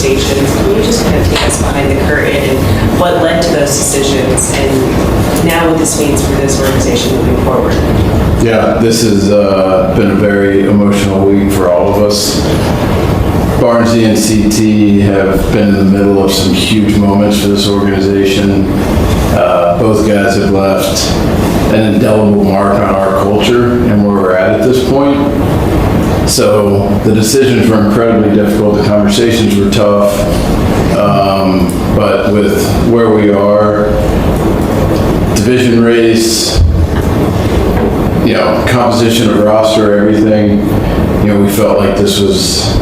conversations. Can you just kind of take us behind the curtain and what led to those decisions and now what this means for this organization moving forward? Yeah, this has been a very emotional week for all of us. Barnsley and CT have been in the middle of some huge moments for this organization. Both guys have left an indelible mark on our culture and where we're at this point. So the decisions were incredibly difficult, the conversations were tough, but with where we are, division race, composition of roster, everything, we felt like this was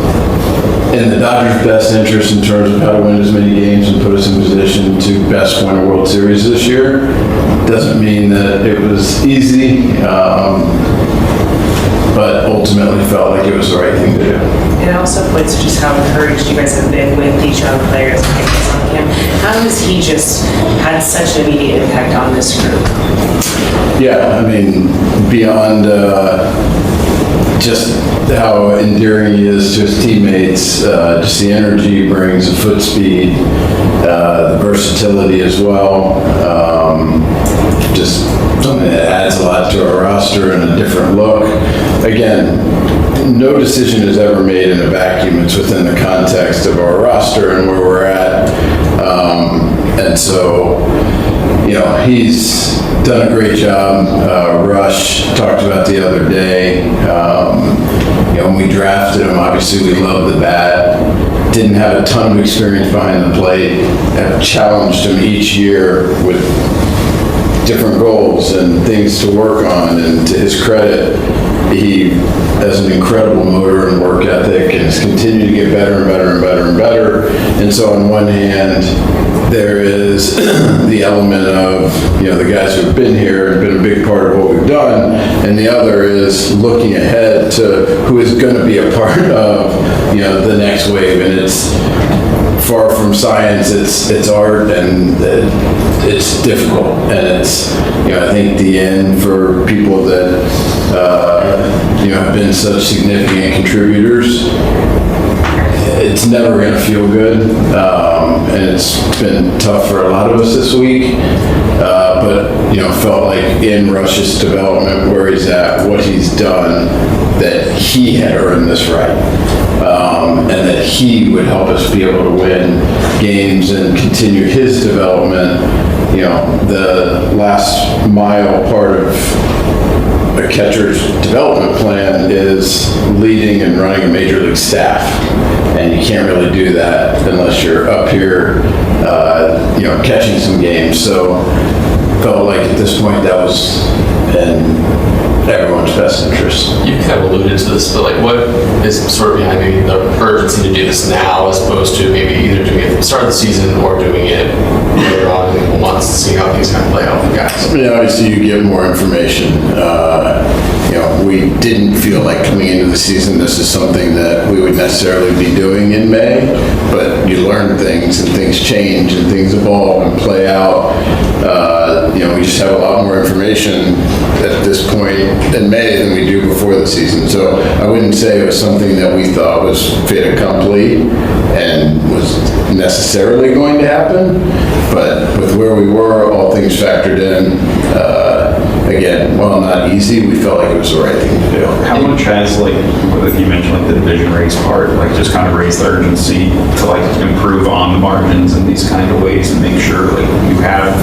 in the Dodgers' best interest in terms of how to win as many games and put us in position to best win a World Series this year. Doesn't mean that it was easy, but ultimately felt like it was the right thing to do. It also points to just how encouraged you guys have been with these young players and things on him. How has he just had such an immediate impact on this group? Yeah, I mean, beyond just how endearing he is to his teammates, just the energy he brings, the foot speed, the versatility as well. Just something that adds a lot to our roster and a different look. Again, no decision is ever made in a vacuum. It's within the context of our roster and where we're at. And so, he's done a great job. Rush talked about the other day. When we drafted him, obviously we loved the bat. Didn't have a ton of experience behind the plate. Have challenged him each year with different goals and things to work on. And to his credit, he has an incredible motor and work ethic and has continued to get better and better and better and better. And so on one hand, there is the element of, the guys who have been here and been a big part of what we've done. And the other is looking ahead to who is going to be a part of, the next wave. And it's far from science, it's art, and it's difficult. And it's, I think the end for people that, have been such significant contributors, it's never going to feel good. And it's been tough for a lot of us this week. But, felt like in Rush's development, where he's at, what he's done, that he had earned this right. And that he would help us be able to win games and continue his development. The last mile part of a catcher's development plan is leading and running a major league staff. And you can't really do that unless you're up here, catching some games. So felt like at this point that was in everyone's best interest. You kind of alluded to this, but what is sort of behind maybe the urgency to do this now as opposed to maybe either doing it at the start of the season or doing it later on in a couple months to see how things kind of play out for the guys? Obviously you get more information. We didn't feel like coming into the season this is something that we would necessarily be doing in May, but you learn things and things change and things evolve and play out. We just have a lot more information at this point in May than we do before the season. So I wouldn't say it was something that we thought was fait accompli and was necessarily going to happen, but with where we were, all things factored in, again, while not easy, we felt like it was the right thing to do. How much has, like you mentioned, the division race part, just kind of raise the urgency to improve on the margins in these kind of ways and make sure you have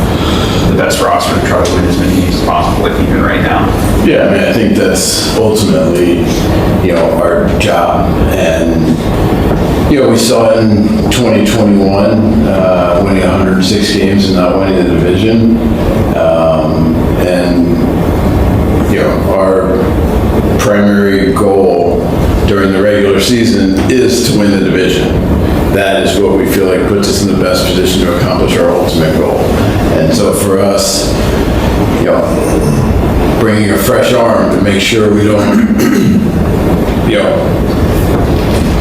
the best roster to try to win as many games as possible, even right now? Yeah, I think that's ultimately, our job. And, we saw it in 2021, winning 106 games and not winning the division. Our primary goal during the regular season is to win the division. That is what we feel like puts us in the best position to accomplish our ultimate goal. And so for us, bringing a fresh arm to make sure we don't,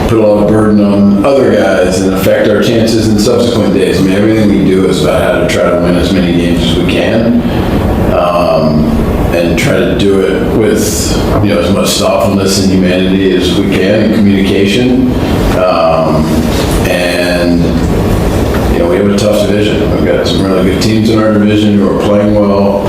put a lot of burden on other guys and affect our chances in subsequent days. Everything we do is about how to try to win as many games as we can. And try to do it with, as much thoughtfulness and humanity as we can, and communication. And got some really good teams in our division who are playing well.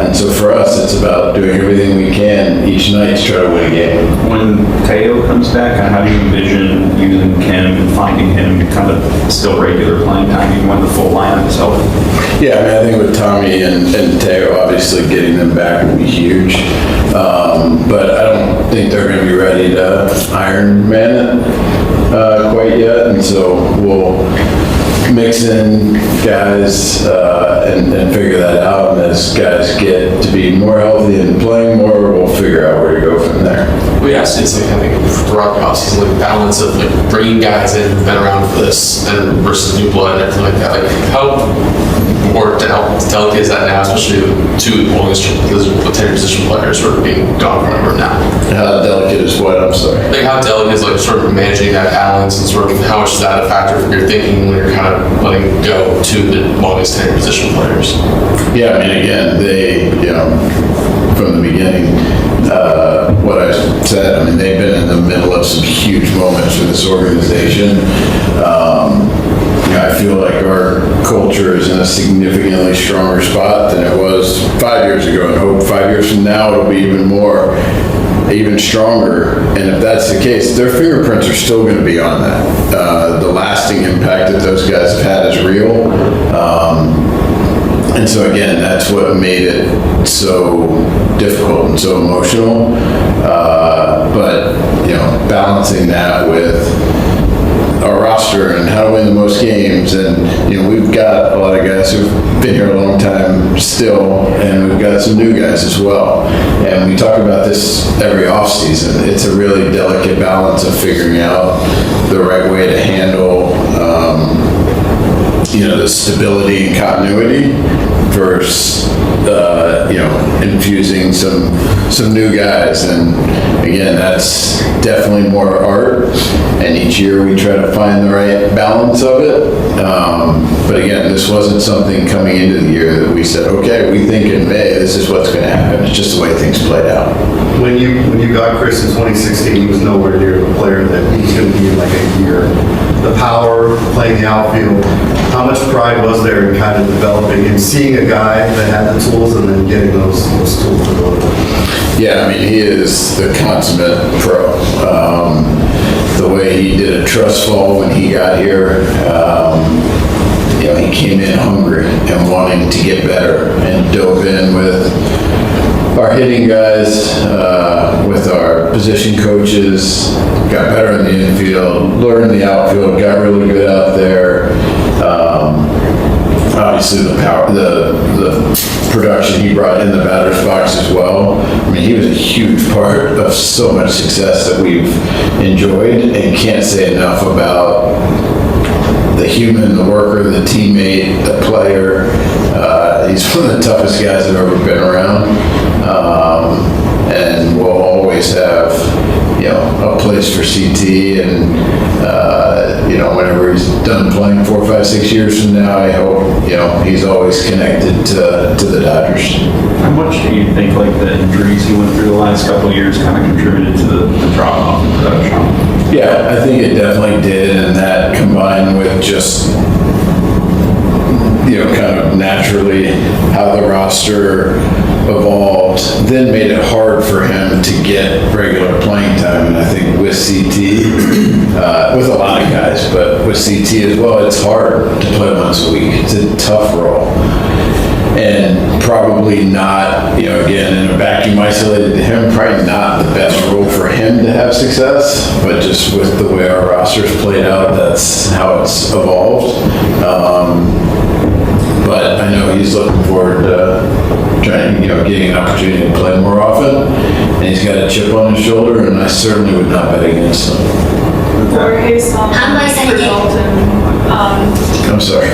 And so for us, it's about doing everything we can each night to try to win a game. When Teo comes back, how do you envision using Kim and finding him kind of still regular playing time even when the full lineup is healthy? Yeah, I mean, I think with Tommy and Teo, obviously getting them back would be huge. But I don't think they're going to be ready to Iron Man it quite yet. And so we'll mix in guys and figure that out. And as guys get to be more healthy and playing more, we'll figure out where to go from there. We actually, it's like, I think throughout the offseason, like balance of like bringing guys in who've been around for this and versus new blood and everything like that. Like how more delicate is that now, especially with two longest tenured position players who are being gone from over now? How delicate is what? I'm sorry. Like how delicate is like sort of managing that balance and sort of how much is that a factor for your thinking when you're kind of letting go to the longest tenured position players? Yeah, I mean, again, they, from the beginning, what I said, I mean, they've been in the middle of some huge moments for this organization. I feel like our culture is in a significantly stronger spot than it was 5 years ago, and hope 5 years from now it'll be even stronger. And if that's the case, their fingerprints are still going to be on that. The lasting impact that those guys have had is real. And so again, that's what made it so difficult and so emotional. But, balancing that with our roster and how to win the most games. And, we've got a lot of guys who've been here a long time still, and we've got some new guys as well. And we talk about this every offseason. It's a really delicate balance of figuring out the right way to handle, the stability and continuity versus, infusing some new guys. And again, that's definitely more art. And each year we try to find the right balance of it. But again, this wasn't something coming into the year that we said, okay, we think in May, this is what's going to happen. It's just the way things played out. When you got Chris in 2016, he was nowhere near the player that he's going to be in like a year. The power, playing the outfield, how much pride was there in kind of developing and seeing a guy that had the tools and then getting those tools to go? Yeah, I mean, he is the consummate pro. The way he did a trust fall when he got here, he came in hungry and wanting to get better and dove in with our hitting guys, with our position coaches, got better in the infield, learned the outfield, got really good out there. Obviously the power, the production he brought in the batter's box as well. I mean, he was a huge part of so much success that we've enjoyed, and can't say enough about the human, the worker, the teammate, the player. He's one of the toughest guys I've ever been around. And we'll always have, a place for CT, and, whenever he's done playing 4, 5, 6 years from now, I hope, he's always connected to the Dodgers. How much do you think like the injuries he went through the last couple of years kind of contributed to the drop off in production? Yeah, I think it definitely did, and that combined with just, kind of naturally how the roster evolved, then made it hard for him to get regular playing time. And I think with CT, with a lot of guys, but with CT as well, it's hard to play once a week. It's a tough role. And probably not, again, in a vacuum isolated to him, probably not the best role for him to have success, but just with the way our roster's played out, that's how it's evolved. But I know he's looking forward to trying, getting an opportunity to play more often, and he's got a chip on his shoulder, and I certainly would not bet against him. Jorge Song for Dalton. I'm sorry.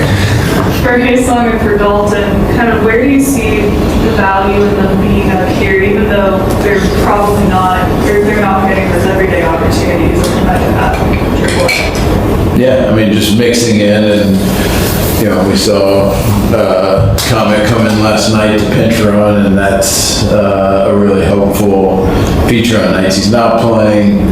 Jorge Song and for Dalton, kind of where do you see the value in them being up here, even though they're probably not, they're not getting those everyday opportunities that they might have had in AAA? Yeah, I mean, just mixing in, and, we saw Comet come in last night to pinch run, and that's a really helpful feature on nights he's not playing.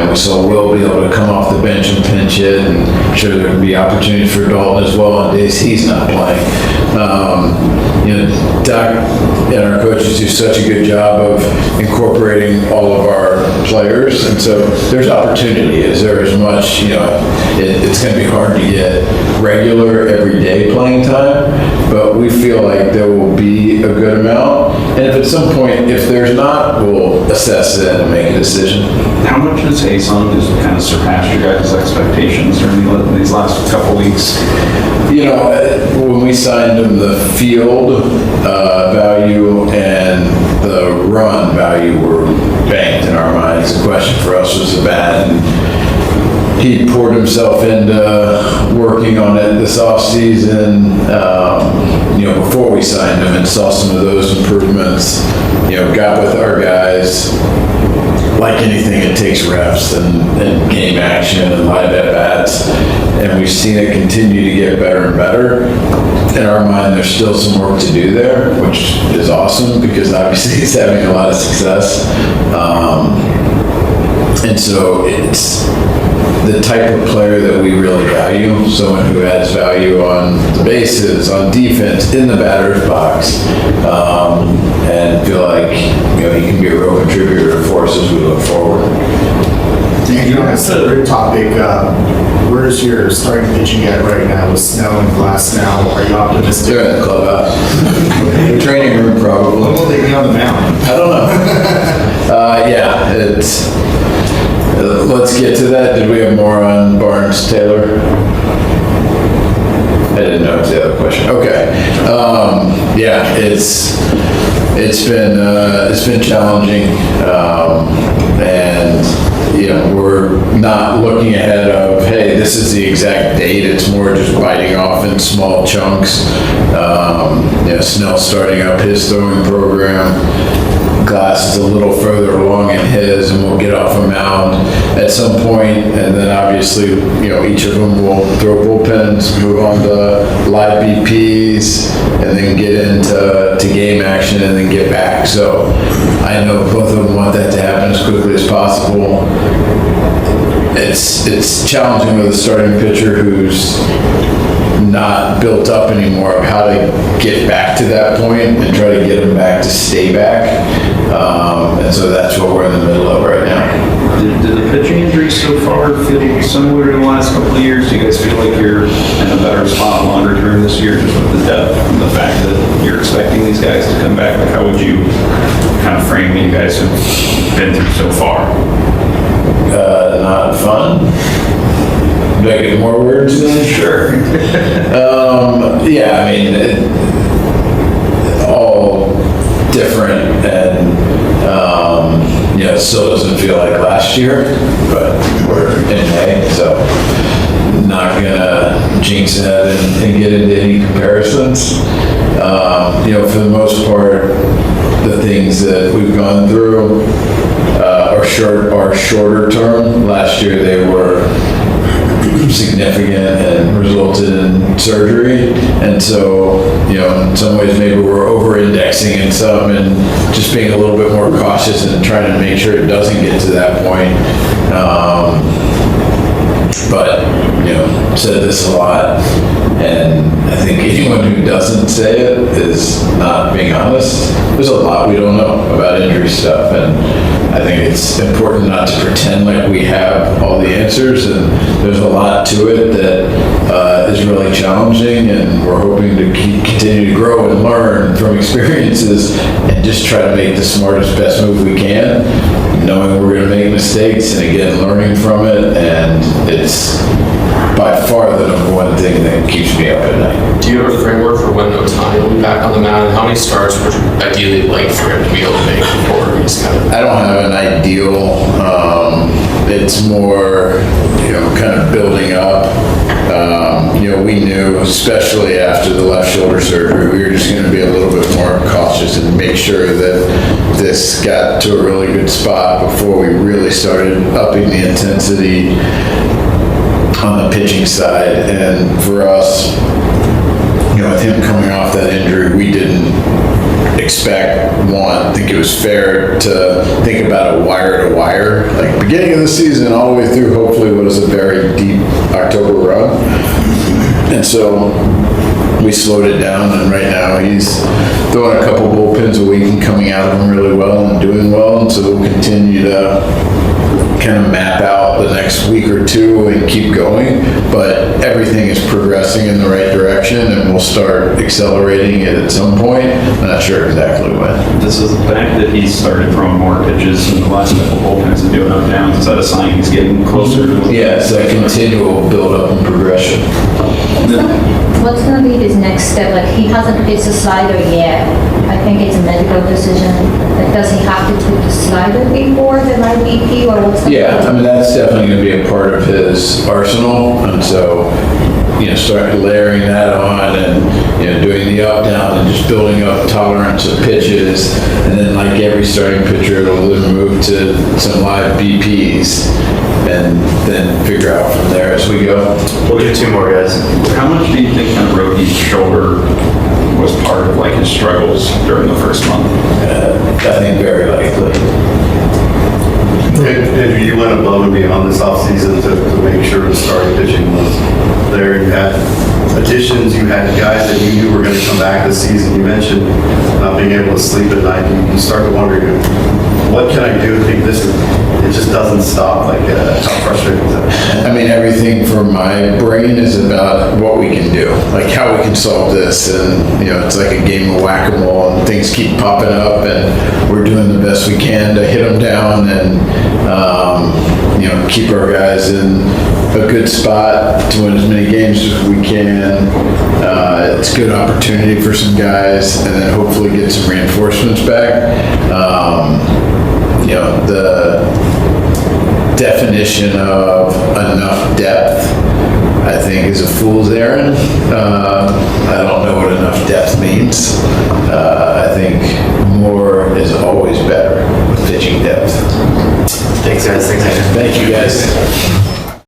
We saw Will be able to come off the bench and pinch it, and I'm sure there can be opportunities for Dalton as well on days he's not playing. Doc and our coaches do such a good job of incorporating all of our players, and so there's opportunity. Is there as much, it's going to be hard to get regular everyday playing time, but we feel like there will be a good amount. And if at some point, if there's not, we'll assess it and make a decision. How much has Ason just kind of surpassed your guys' expectations during these last couple weeks? When we signed him, the field value and the run value were banked in our minds. The question for us was the bat, and he poured himself into working on it this offseason, before we signed him, and saw some of those improvements, got with our guys. Like anything, it takes reps and game action and live at-bats, and we've seen it continue to get better and better. In our mind, there's still some work to do there, which is awesome because obviously he's having a lot of success. And so it's the type of player that we really value, someone who adds value on the bases, on defense, in the batter's box, and feel like he can be a real contributor for us as we look forward. That's a great topic. Where's your starting pitching at right now with Snell and Glass now? Are you optimistic? They're in the clubhouse. The training room When probably. will they be on the mound? I don't know. Yeah, it's, let's get to that. Did we have more on Barnes Taylor? I didn't know if the other question. Okay. Yeah, it's been challenging. And we're not looking ahead of, hey, this is the exact date. It's more just biting off in small chunks. Snell starting up his throwing program. Glass is a little further along in his, and we'll get off a mound at some point, and then obviously, each of them will throw bullpens, move on to live BPs, and then get into game action, and then get back. So I know both of them want that to happen as quickly as possible. It's challenging with a starting pitcher who's not built up anymore of how to get back to that point and try to get them back to stay back. And so that's what we're in the middle of right now. Did the pitching injuries so far feel similar to the last couple of years? Do you guys feel like you're in a better spot longer term this year, just with the depth and the fact that you're expecting these guys to come back? Like, how would you kind of frame what you guys have been through so far? Not fun. Do I get more words then? Sure. Yeah, I mean, all different, and it still doesn't feel like last year, but we're in May, so not gonna jinx that and get into any comparisons. For the most part, the things that we've gone through are shorter term. Last year they were significant and resulted in surgery, and so in some ways maybe we're over-indexing in some and just being a little bit more cautious and trying to make sure it doesn't get to that point. But said this a lot, and I think anyone who doesn't say it is not being honest. There's a lot we don't know about injury stuff, and I think it's important not to pretend like we have all the answers, and there's a lot to it that is really challenging, and we're hoping to continue to grow and learn from experiences and just try to make the smartest, best move we can, knowing we're going to make mistakes, and again, learning from it, and it's by far the number one thing that keeps me up at night. Do you have a framework for when Otani will be back on the mound, and how many starts would you ideally like for him to be able to make before he's kind of... I don't have an ideal. It's more, kind of building up. We knew, especially after the left shoulder surgery, we were just going to be a little bit more cautious and make sure that this got to a really good spot before we really started upping the intensity on the pitching side. And for us, with him coming off that injury, we didn't expect, think it was fair to think about a wire to wire, like beginning of the season all the way through hopefully what is a very deep October run. And so we slowed it down, and right now he's throwing a couple bullpens a week and coming out of them really well and doing well, and so we'll continue to kind of map out the next week or two and keep going, but everything is progressing in the right direction, and we'll start accelerating it at some point. I'm not sure exactly when. This is the fact that he started throwing more pitches in the last couple bullpens and doing up downs. Is that a sign he's getting closer to? Yeah, it's that continual build-up and progression. What's gonna be his next step? Like, he hasn't pitched a slider yet. I think it's a medical decision. Like, does he have to put the slider before the live BP, or what's the? Yeah, I mean, that's definitely gonna be a part of his arsenal, and so, start layering that on and, doing the up, down, and just building up tolerance of pitches, and then like every starting pitcher, it'll then move to some live BPs, and then figure out from there as we go. We'll do two more, guys. How much do you think kind of Roky's shoulder was part of like his struggles during the first month? I think very likely. Andrew, you went above and beyond this offseason to make sure the starting pitching was there. You had additions, you had guys that you knew were going to come back this season. You mentioned not being able to sleep at night. You start to wonder, what can I do to think this is, it just doesn't stop? Like, how frustrating is that? I mean, everything for my brain is about what we can do, like how we can solve this, and, it's like a game of whack-a-mole, and things keep popping up, and we're doing the best we can to hit them down and, keep our guys in a good spot to win as many games as we can. It's a good opportunity for some guys, and then hopefully get some reinforcements back. The definition of enough depth, I think, is a fool's errand. I don't know what enough depth means. I think more is always better with pitching depth. Thanks, guys. Thanks, Andrew. Thank you, guys.